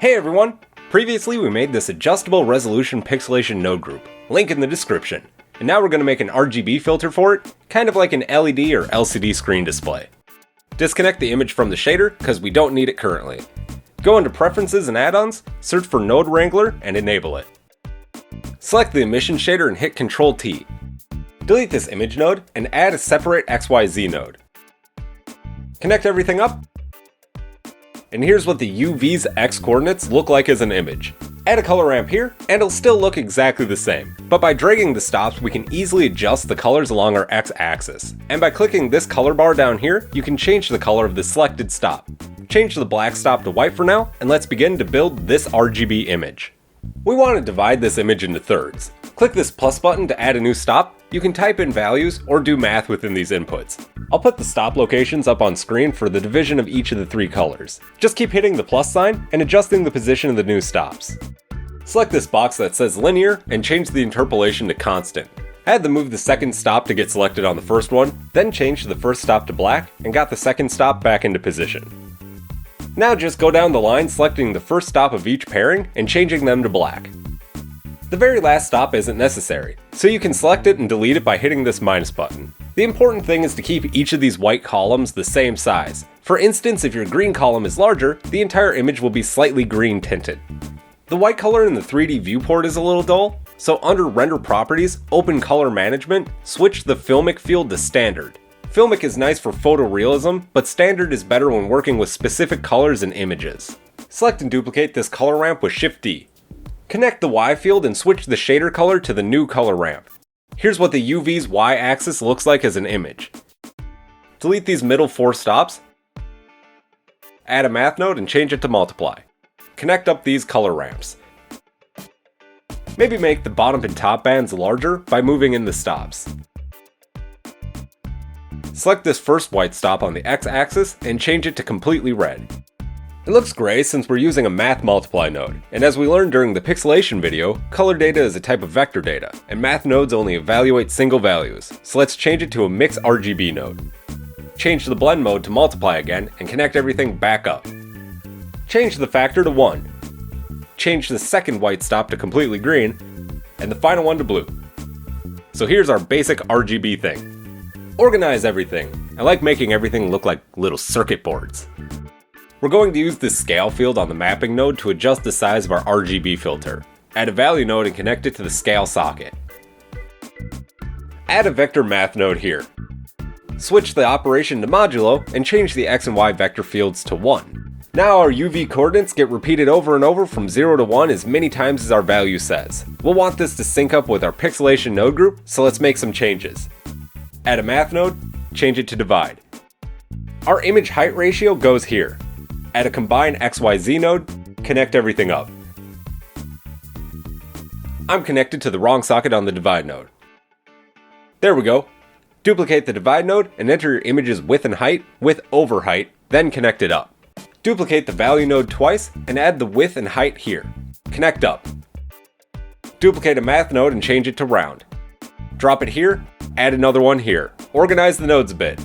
Hey everyone! Previously we made this adjustable resolution pixelation node group, link in the description, and now we're going to make an RGB filter for it, kind of like an LED or LCD screen display. Disconnect the image from the shader, because we don't need it currently. Go into Preferences and Add-ons, search for Node Wrangler, and enable it. Select the emission shader and hit Ctrl-T. Delete this image node, and add a separate XYZ node. Connect everything up, and here's what the UV's X coordinates look like as an image. Add a color ramp here, and it'll still look exactly the same. But by dragging the stops, we can easily adjust the colors along our X axis. And by clicking this color bar down here, you can change the color of the selected stop. Change the black stop to white for now, and let's begin to build this RGB image. We want to divide this image into thirds. Click this plus button to add a new stop. You can type in values or do math within these inputs. I'll put the stop locations up on screen for the division of each of the three colors. Just keep hitting the plus sign and adjusting the position of the new stops. Select this box that says linear and change the interpolation to constant. I had to move the second stop to get selected on the first one, then change the first stop to black and got the second stop back into position. Now just go down the line selecting the first stop of each pairing and changing them to black. The very last stop isn't necessary, so you can select it and delete it by hitting this minus button. The important thing is to keep each of these white columns the same size. For instance, if your green column is larger, the entire image will be slightly green tinted. The white color in the 3D viewport is a little dull, so under Render Properties, Open Color Management, switch the Filmic field to Standard. Filmic is nice for photorealism, but Standard is better when working with specific colors and images. Select and duplicate this color ramp with Shift-D. Connect the Y field and switch the shader color to the new color ramp. Here's what the UV's Y axis looks like as an image. Delete these middle four stops. Add a math node and change it to multiply. Connect up these color ramps. Maybe make the bottom and top bands larger by moving in the stops. Select this first white stop on the X axis and change it to completely red. It looks gray since we're using a math multiply node, and as we learned during the pixelation video, color data is a type of vector data, and math nodes only evaluate single values, so let's change it to a mix RGB node. Change the blend mode to multiply again, and connect everything back up. Change the factor to 1. Change the second white stop to completely green, and the final one to blue. So here's our basic RGB thing. Organize everything. I like making everything look like little circuit boards. We're going to use this scale field on the mapping node to adjust the size of our RGB filter. Add a value node and connect it to the scale socket. Add a vector math node here. Switch the operation to modulo and change the X and Y vector fields to 1. Now our UV coordinates get repeated over and over from 0 to 1 as many times as our value says. We'll want this to sync up with our pixelation node group, so let's make some changes. Add a math node, change it to divide. Our image height ratio goes here. Add a combine XYZ node, connect everything up. I'm connected to the wrong socket on the divide node. There we go. Duplicate the divide node and enter your image's width and height with over height, then connect it up. Duplicate the value node twice and add the width and height here. Connect up. Duplicate a math node and change it to round. Drop it here, add another one here. Organize the nodes a bit.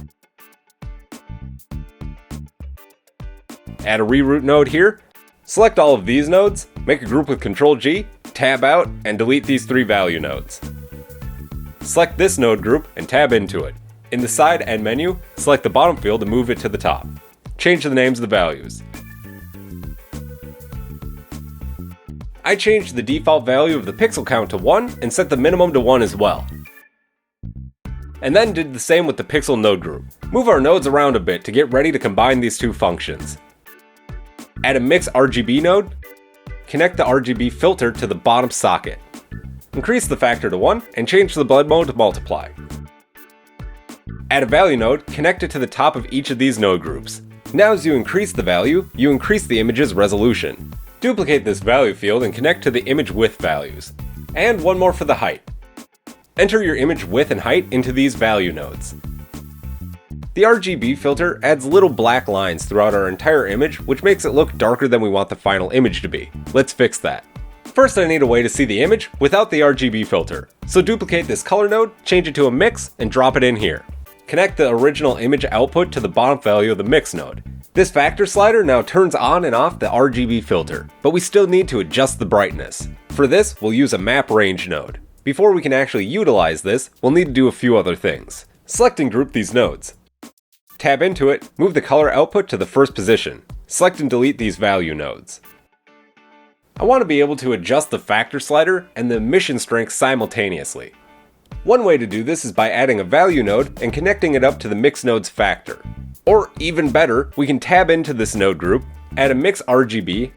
Add a reroute node here. Select all of these nodes, make a group with Ctrl-G, tab out, and delete these three value nodes. Select this node group and tab into it. In the side end menu, select the bottom field to move it to the top. Change the names of the values. I changed the default value of the pixel count to 1 and set the minimum to 1 as well. And then did the same with the pixel node group. Move our nodes around a bit to get ready to combine these two functions. Add a mix RGB node, connect the RGB filter to the bottom socket. Increase the factor to 1 and change the blend mode to multiply. Add a value node, connect it to the top of each of these node groups. Now as you increase the value, you increase the image's resolution. Duplicate this value field and connect to the image width values. And one more for the height. Enter your image width and height into these value nodes. The RGB filter adds little black lines throughout our entire image, which makes it look darker than we want the final image to be. Let's fix that. First, I need a way to see the image without the RGB filter. So duplicate this color node, change it to a mix, and drop it in here. Connect the original image output to the bottom value of the mix node. This factor slider now turns on and off the RGB filter, but we still need to adjust the brightness. For this, we'll use a map range node. Before we can actually utilize this, we'll need to do a few other things. Select and group these nodes. Tab into it, move the color output to the first position. Select and delete these value nodes. I want to be able to adjust the factor slider and the emission strength simultaneously. One way to do this is by adding a value node and connecting it up to the mix node's factor. Or even better, we can tab into this node group, add a mix RGB,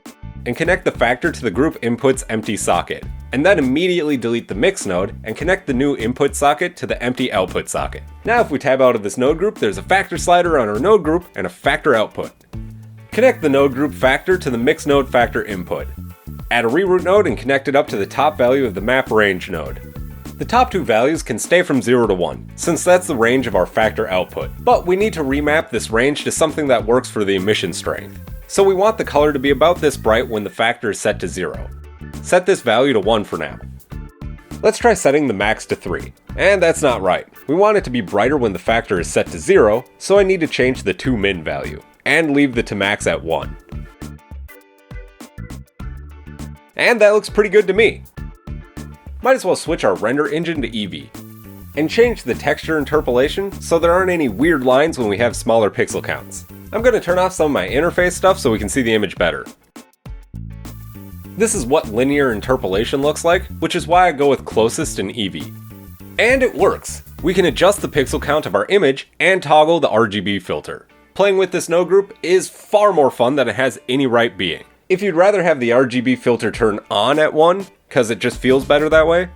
and connect the factor to the group input's empty socket, and then immediately delete the mix node and connect the new input socket to the empty output socket. Now if we tab out of this node group, there's a factor slider on our node group and a factor output. Connect the node group factor to the mix node factor input. Add a reroute node and connect it up to the top value of the map range node. The top two values can stay from 0 to 1, since that's the range of our factor output. But we need to remap this range to something that works for the emission strength. So we want the color to be about this bright when the factor is set to 0. Set this value to 1 for now. Let's try setting the max to 3. And that's not right. We want it to be brighter when the factor is set to 0, so I need to change the to min value, and leave the to max at 1. And that looks pretty good to me. Might as well switch our render engine to Eevee. And change the texture interpolation so there aren't any weird lines when we have smaller pixel counts. I'm going to turn off some of my interface stuff so we can see the image better. This is what linear interpolation looks like, which is why I go with closest in Eevee. And it works! We can adjust the pixel count of our image and toggle the RGB filter. Playing with this node group is far more fun than it has any right being. If you'd rather have the RGB filter turn on at 1, because it just feels better that way,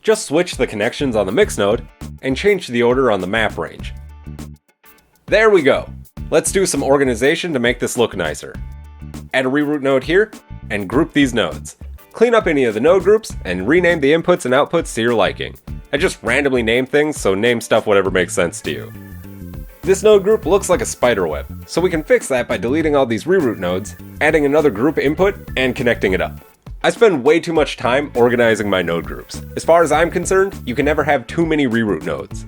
just switch the connections on the mix node and change the order on the map range. There we go! Let's do some organization to make this look nicer. Add a reroute node here, and group these nodes. Clean up any of the node groups, and rename the inputs and outputs to your liking. I just randomly name things, so name stuff whatever makes sense to you. This node group looks like a spider web, so we can fix that by deleting all these reroute nodes, adding another group input, and connecting it up. I spend way too much time organizing my node groups. As far as I'm concerned, you can never have too many reroute nodes.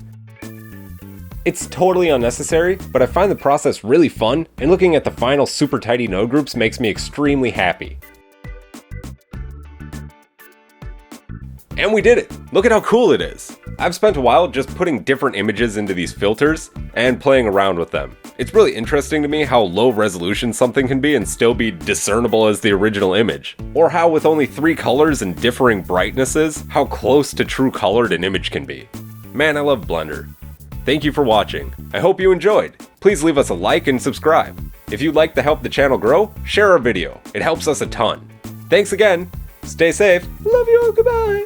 It's totally unnecessary, but I find the process really fun, and looking at the final super tidy node groups makes me extremely happy. And we did it! Look at how cool it is! I've spent a while just putting different images into these filters and playing around with them. It's really interesting to me how low resolution something can be and still be discernible as the original image. Or how with only 3 colors and differing brightnesses, how close to true colored an image can be. Man, I love Blender. Thank you for watching. I hope you enjoyed. Please leave us a like and subscribe. If you'd like to help the channel grow, share our video. It helps us a ton. Thanks again. Stay safe. Love you all. Goodbye.